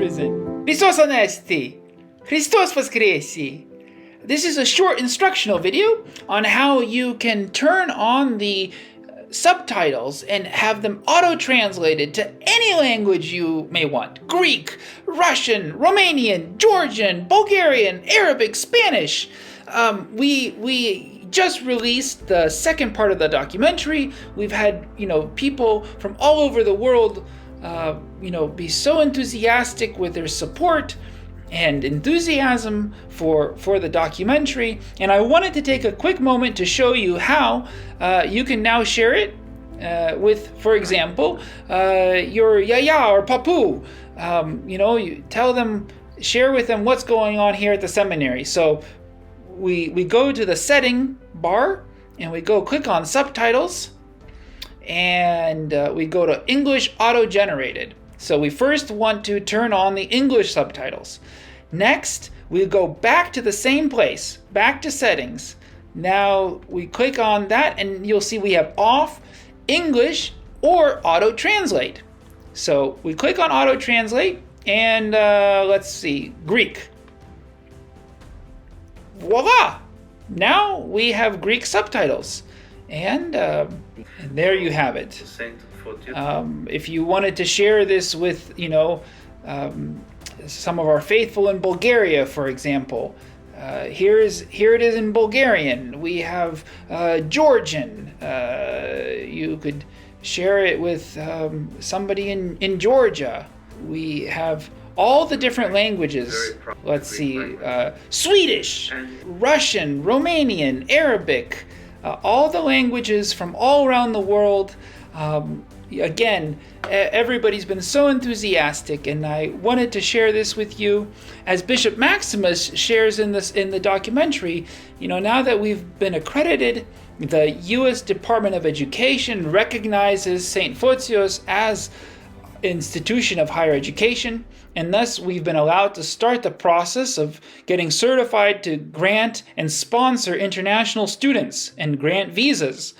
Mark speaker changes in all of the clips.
Speaker 1: risen. Christos anesti. Christos voskressi. This is a short instructional video on how you can turn on the subtitles and have them auto-translated to any language you may want. Greek, Russian, Romanian, Georgian, Bulgarian, Arabic, Spanish. We just released the second part of the documentary. We've had, people from all over the world, be so enthusiastic with their support and enthusiasm for the documentary. And I wanted to take a quick moment to show you how you can now share it with, for example, your yaya or papu. You tell them, share with them what's going on here at the seminary. So we go to the setting bar and we go click on subtitles, and we go to English auto-generated. So we first want to turn on the English subtitles. Next, we go back to the same place, back to settings. Now we click on that and you'll see we have off, English, or auto-translate. So we click on auto-translate and let's see, Greek. Voila! Now we have Greek subtitles. And there you have it. If you wanted to share this with, some of our faithful in Bulgaria, for example, here it is in Bulgarian. We have Georgian. You could share it with somebody in Georgia. We have all the different languages. Let's see, Swedish, Russian, Romanian, Arabic. All the languages from all around the world. Again, everybody's been so enthusiastic, and I wanted to share this with you. As Bishop Maximus shares in the documentary, now that we've been accredited, the U.S. Department of Education recognizes St. Fotios as institution of higher education, and thus we've been allowed to start the process of getting certified to grant and sponsor international students and grant visas.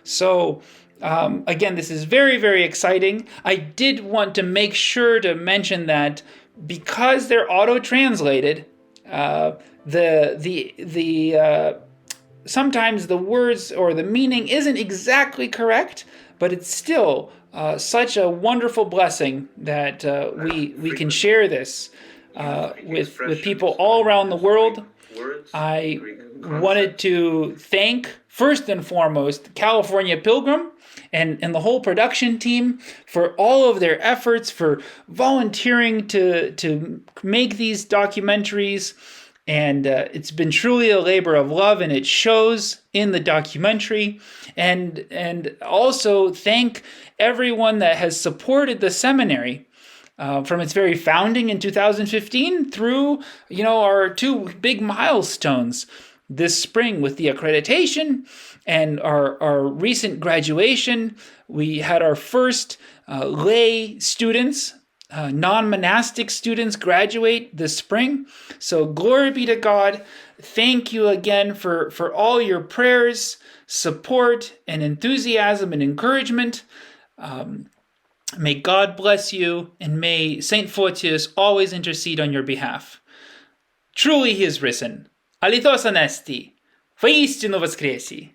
Speaker 1: So again, this is very, very exciting. I did want to make sure to mention that because they're auto-translated, sometimes the words or the meaning isn't exactly correct, but it's still such a wonderful blessing that we can share this with people all around the world. I wanted to thank, first and foremost, California Pilgrim and the whole production team for all of their efforts, for volunteering to make these documentaries. And it's been truly a labor of love, and it shows in the documentary. And also thank everyone that has supported the seminary from its very founding in 2015 through, our two big milestones this spring with the accreditation and our recent graduation. We had our first lay students, non-monastic students, graduate this spring. So glory be to God. Thank you again for all your prayers, support, and enthusiasm and encouragement. May God bless you, and may St. Fotios always intercede on your behalf. Truly he is risen. Alithos anesti. Воистину воскреси.